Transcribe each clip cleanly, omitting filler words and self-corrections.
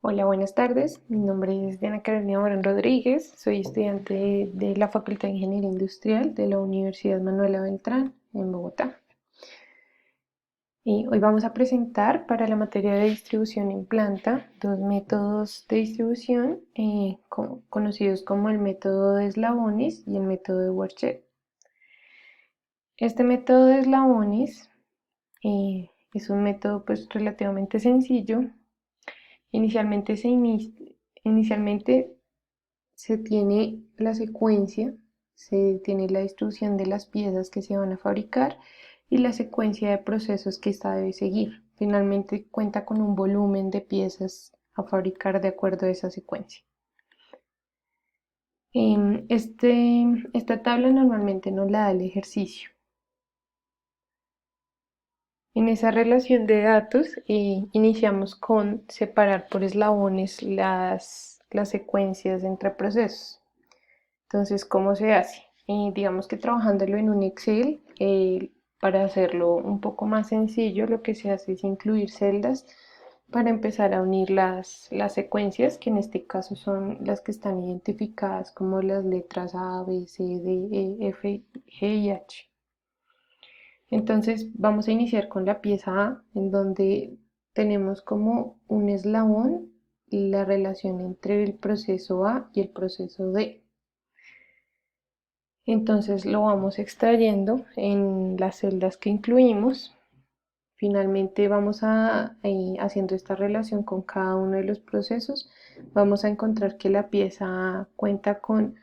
Hola, buenas tardes. Mi nombre es Diana Carolina Morán Rodríguez. Soy estudiante de la Facultad de Ingeniería Industrial de la Universidad Manuela Beltrán en Bogotá. Y hoy vamos a presentar para la materia de distribución en planta dos métodos de distribución conocidos como el método de eslabones y el método de Worchet. Este método de eslabones es un método pues relativamente sencillo. Inicialmente inicialmente se tiene la secuencia, se tiene la distribución de las piezas que se van a fabricar y la secuencia de procesos que ésta debe seguir. Finalmente cuenta con un volumen de piezas a fabricar de acuerdo a esa secuencia. Esta tabla normalmente nos la da el ejercicio. En esa relación de datos iniciamos con separar por eslabones las secuencias entre procesos. Entonces, ¿cómo se hace? Digamos que trabajándolo en un Excel, para hacerlo un poco más sencillo, lo que se hace es incluir celdas para empezar a unir las secuencias, que en este caso son las que están identificadas como las letras A, B, C, D, E, F, G y H. Entonces vamos a iniciar con la pieza A, en donde tenemos como un eslabón la relación entre el proceso A y el proceso D. Entonces lo vamos extrayendo en las celdas que incluimos. Finalmente vamos haciendo esta relación con cada uno de los procesos. Vamos a encontrar que la pieza A cuenta con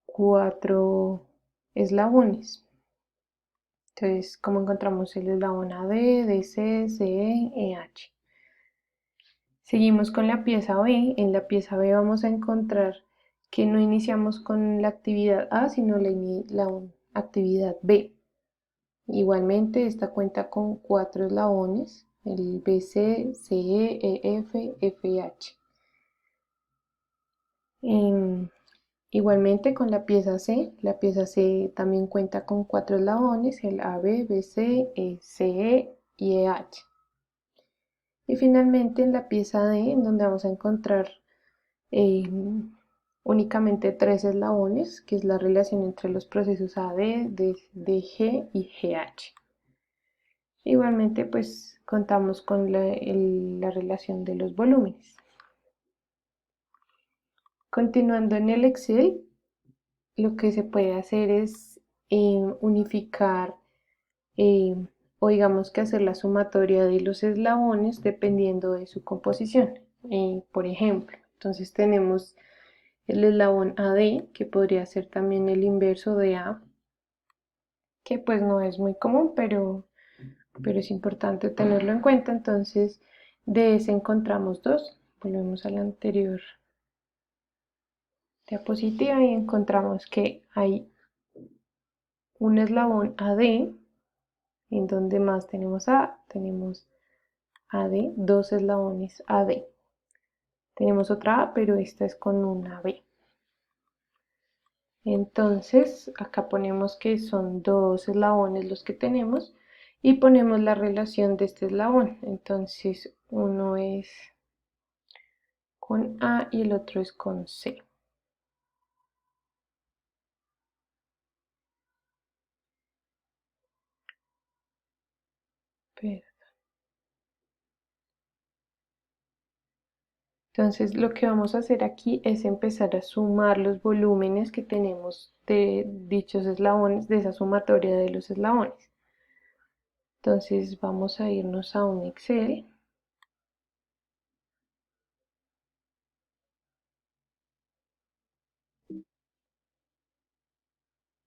4 eslabones. Entonces, como encontramos el eslabón AB, DC, CE, EH. Seguimos con la pieza B. En la pieza B vamos a encontrar que no iniciamos con la actividad A, sino la actividad B. Igualmente, esta cuenta con 4 eslabones, el BC, CE, EF, FH. Igualmente con la pieza C también cuenta con 4 eslabones, el AB, BC, CE y EH. Y finalmente en la pieza D, en donde vamos a encontrar eh, únicamente 3 eslabones, que es la relación entre los procesos AD, DG y GH. Igualmente, pues contamos con la relación de los volúmenes. Continuando en el Excel, lo que se puede hacer es unificar eh, o digamos que hacer la sumatoria de los eslabones dependiendo de su composición. Por ejemplo, entonces tenemos el eslabón AD, que podría ser también el inverso de A, que pues no es muy común, pero es importante tenerlo en cuenta. Entonces, de ese encontramos dos. Volvemos a la anterior diapositiva y encontramos que hay un eslabón AD, en donde más tenemos A, tenemos AD, dos eslabones AD. Tenemos otra A, pero esta es con una B. Entonces, acá ponemos que son dos eslabones los que tenemos y ponemos la relación de este eslabón. Entonces, uno es con A y el otro es con C. Entonces lo que vamos a hacer aquí es empezar a sumar los volúmenes que tenemos de dichos eslabones, de esa sumatoria de los eslabones. Entonces vamos a irnos a un Excel.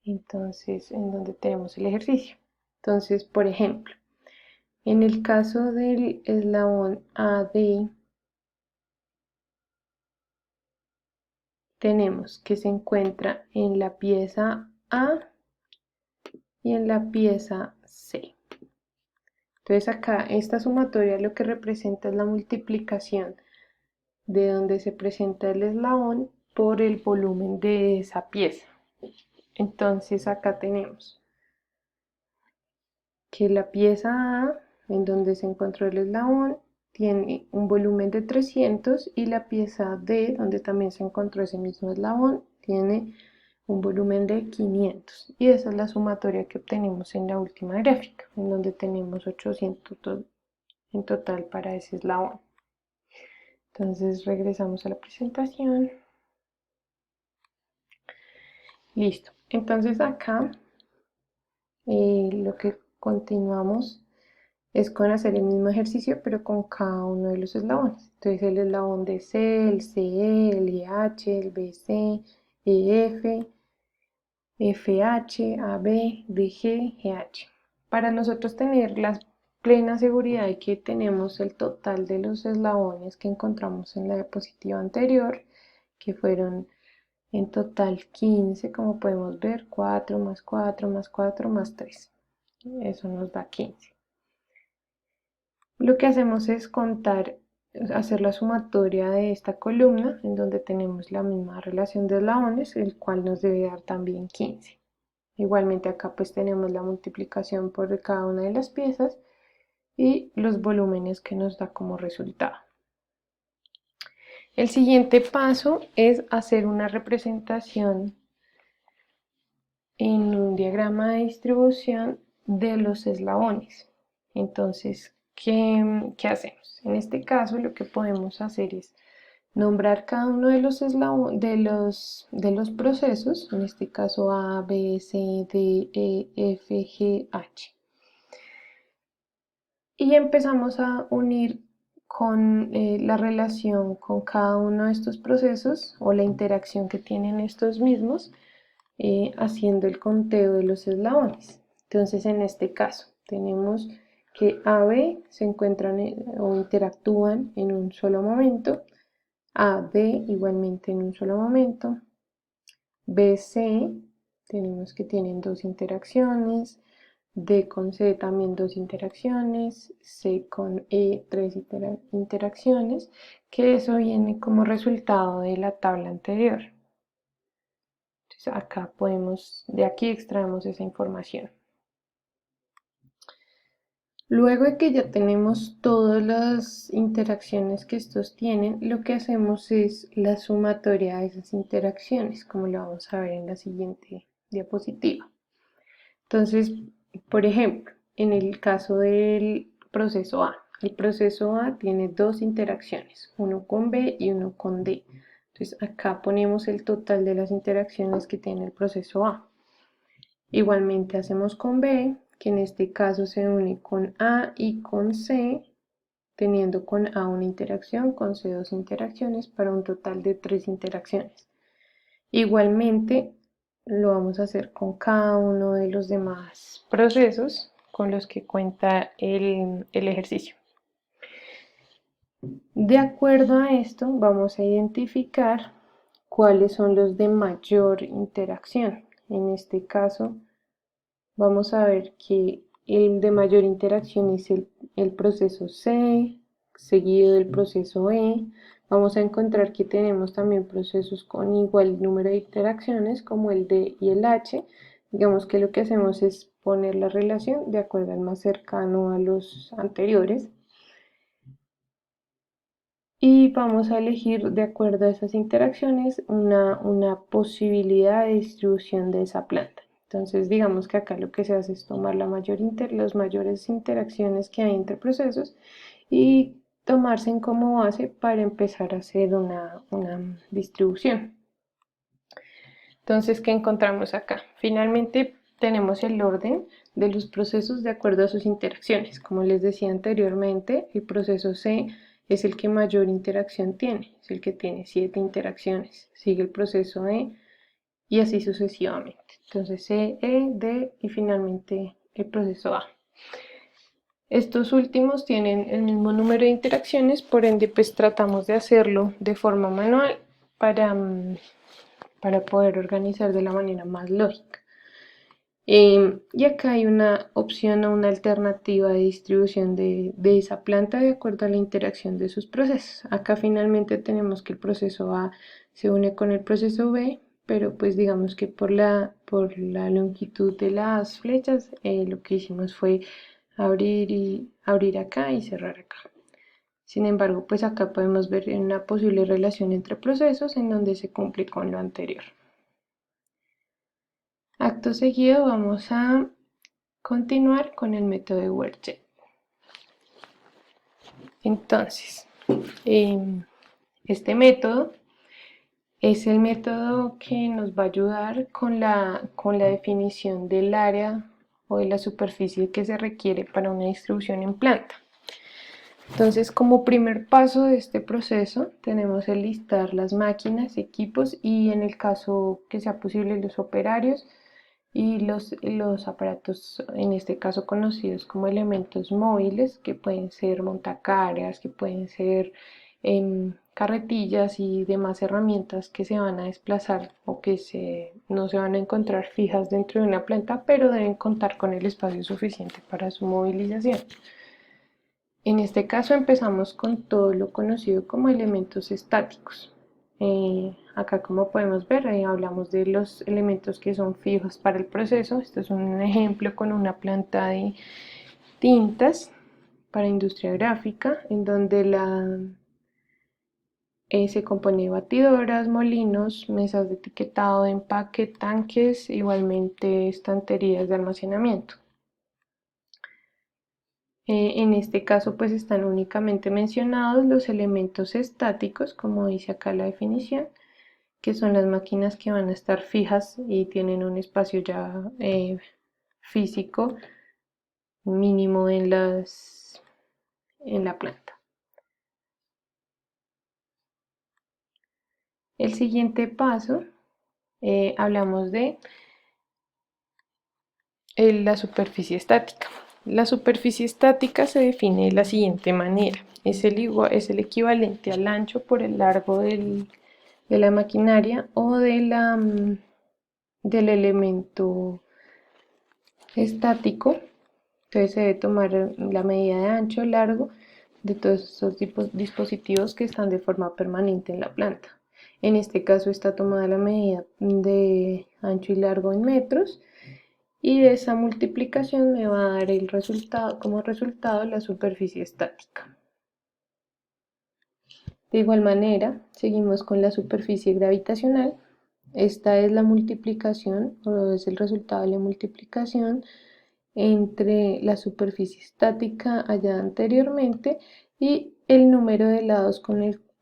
Entonces, en donde tenemos el ejercicio. Entonces, por ejemplo, en el caso del eslabón AD, tenemos que se encuentra en la pieza A y en la pieza C. Entonces acá esta sumatoria lo que representa es la multiplicación de donde se presenta el eslabón por el volumen de esa pieza. Entonces acá tenemos que la pieza A, en donde se encontró el eslabón, tiene un volumen de 300 y la pieza D, donde también se encontró ese mismo eslabón, tiene un volumen de 500. Y esa es la sumatoria que obtenemos en la última gráfica, en donde tenemos 800 en total para ese eslabón. Entonces regresamos a la presentación. Listo. Entonces acá lo que continuamos es con hacer el mismo ejercicio, pero con cada uno de los eslabones. Entonces el eslabón de C, el CE, el IH, el BC, EF, FH, AB, DG, GH. Para nosotros tener la plena seguridad de que tenemos el total de los eslabones que encontramos en la diapositiva anterior, que fueron en total 15, como podemos ver, 4 más 4 más 4 más 3. Eso nos da 15. Lo que hacemos es contar, hacer la sumatoria de esta columna, en donde tenemos la misma relación de eslabones, el cual nos debe dar también 15. Igualmente acá pues tenemos la multiplicación por cada una de las piezas y los volúmenes que nos da como resultado. El siguiente paso es hacer una representación en un diagrama de distribución de los eslabones. Entonces, ¿qué hacemos? En este caso lo que podemos hacer es nombrar cada uno de los procesos, en este caso A, B, C, D, E, F, G, H. Y empezamos a unir con la relación con cada uno de estos procesos o la interacción que tienen estos mismos, haciendo el conteo de los eslabones. Entonces, en este caso, tenemos que AB se encuentran o interactúan en un solo momento, AD igualmente en un solo momento, BC tenemos que tienen dos interacciones, D con C también dos interacciones, C con E tres interacciones, que eso viene como resultado de la tabla anterior. Entonces acá de aquí extraemos esa información. Luego de que ya tenemos todas las interacciones que estos tienen, lo que hacemos es la sumatoria de esas interacciones, como lo vamos a ver en la siguiente diapositiva. Entonces, por ejemplo, en el caso del proceso A, el proceso A tiene dos interacciones, uno con B y uno con D. Entonces, acá ponemos el total de las interacciones que tiene el proceso A. Igualmente hacemos con B, que en este caso se une con A y con C, teniendo con A una interacción, con C dos interacciones, para un total de 3 interacciones. Igualmente lo vamos a hacer con cada uno de los demás procesos con los que cuenta el ejercicio. De acuerdo a esto, vamos a identificar cuáles son los de mayor interacción. En este caso, vamos a ver que el de mayor interacción es el proceso C, seguido del proceso E. Vamos a encontrar que tenemos también procesos con igual número de interacciones como el D y el H. Digamos que lo que hacemos es poner la relación de acuerdo al más cercano a los anteriores. Y vamos a elegir de acuerdo a esas interacciones una posibilidad de distribución de esa planta. Entonces digamos que acá lo que se hace es tomar las mayores interacciones que hay entre procesos y tomarse como base para empezar a hacer una distribución. Entonces, ¿qué encontramos acá? Finalmente tenemos el orden de los procesos de acuerdo a sus interacciones. Como les decía anteriormente, el proceso C es el que mayor interacción tiene, es el que tiene 7 interacciones. Sigue el proceso E y así sucesivamente. Entonces C, E, D y finalmente el proceso A. Estos últimos tienen el mismo número de interacciones, por ende pues tratamos de hacerlo de forma manual para poder organizar de la manera más lógica. Y acá hay una opción o una alternativa de distribución de esa planta de acuerdo a la interacción de sus procesos. Acá finalmente tenemos que el proceso A se une con el proceso B, pero pues digamos que por la longitud de las flechas lo que hicimos fue abrir acá y cerrar acá. Sin embargo, pues acá podemos ver una posible relación entre procesos en donde se cumple con lo anterior. Acto seguido vamos a continuar con el método de Wertschätz. Entonces, este método es el método que nos va a ayudar con la definición del área o de la superficie que se requiere para una distribución en planta. Entonces, como primer paso de este proceso, tenemos el listar las máquinas, equipos y, en el caso que sea posible, los operarios y los aparatos, en este caso conocidos como elementos móviles, que pueden ser montacargas, que pueden ser carretillas y demás herramientas que se van a desplazar o que no se van a encontrar fijas dentro de una planta, pero deben contar con el espacio suficiente para su movilización. En este caso empezamos con todo lo conocido como elementos estáticos. Acá, como podemos ver, hablamos de los elementos que son fijos para el proceso. Este es un ejemplo con una planta de tintas para industria gráfica, en donde se compone de batidoras, molinos, mesas de etiquetado, de empaque, tanques, igualmente estanterías de almacenamiento. En este caso pues están únicamente mencionados los elementos estáticos, como dice acá la definición, que son las máquinas que van a estar fijas y tienen un espacio ya físico mínimo en la planta. El siguiente paso, hablamos de la superficie estática. La superficie estática se define de la siguiente manera. Es el equivalente al ancho por el largo de la maquinaria o del elemento estático. Entonces se debe tomar la medida de ancho, largo de todos estos dispositivos que están de forma permanente en la planta. En este caso está tomada la medida de ancho y largo en metros, y de esa multiplicación me va a dar como resultado la superficie estática. De igual manera, seguimos con la superficie gravitacional. Esta es la multiplicación, o es el resultado de la multiplicación entre la superficie estática hallada anteriormente y el número de lados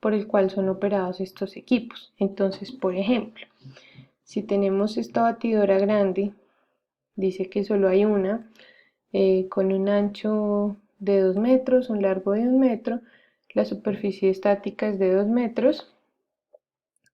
por el cual son operados estos equipos. Entonces, por ejemplo, si tenemos esta batidora grande, dice que solo hay una, con un ancho de 2 metros, un largo de 1 metro, la superficie estática es de 2 metros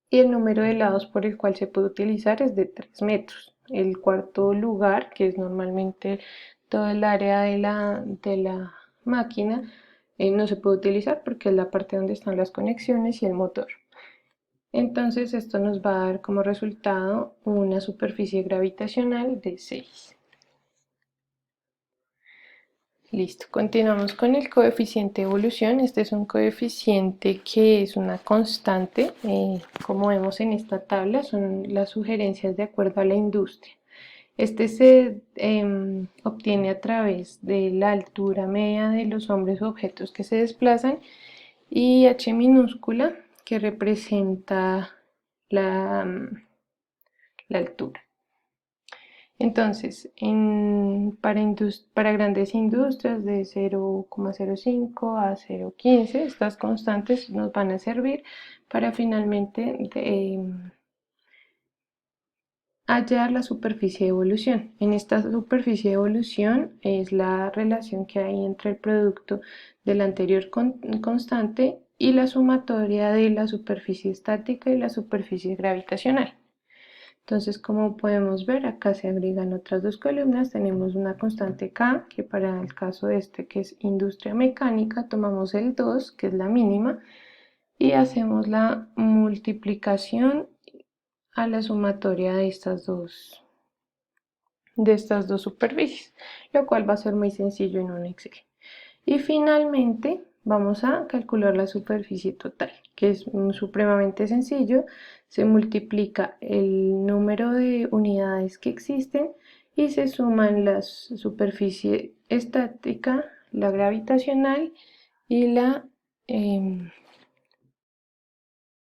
y el número de lados por el cual se puede utilizar es de 3 metros. El cuarto lugar, que es normalmente todo el área de la máquina, no se puede utilizar porque es la parte donde están las conexiones y el motor. Entonces esto nos va a dar como resultado una superficie gravitacional de 6. Listo, continuamos con el coeficiente de evolución. Este es un coeficiente que es una constante. Como vemos en esta tabla, son las sugerencias de acuerdo a la industria. Este se obtiene a través de la altura media de los hombres o objetos que se desplazan y h minúscula, que representa la altura. Entonces, para grandes industrias de 0,05 a 0,15, estas constantes nos van a servir para finalmente hallar la superficie de evolución. En esta superficie de evolución es la relación que hay entre el producto del anterior constante y la sumatoria de la superficie estática y la superficie gravitacional. Entonces, como podemos ver, acá se agregan otras dos columnas. Tenemos una constante K, que para el caso que es industria mecánica, tomamos el 2, que es la mínima, y hacemos la multiplicación a la sumatoria de estas dos superficies, lo cual va a ser muy sencillo en un Excel. Y finalmente vamos a calcular la superficie total, que es supremamente sencillo. Se multiplica el número de unidades que existen y se suman la superficie estática, la gravitacional y la Em,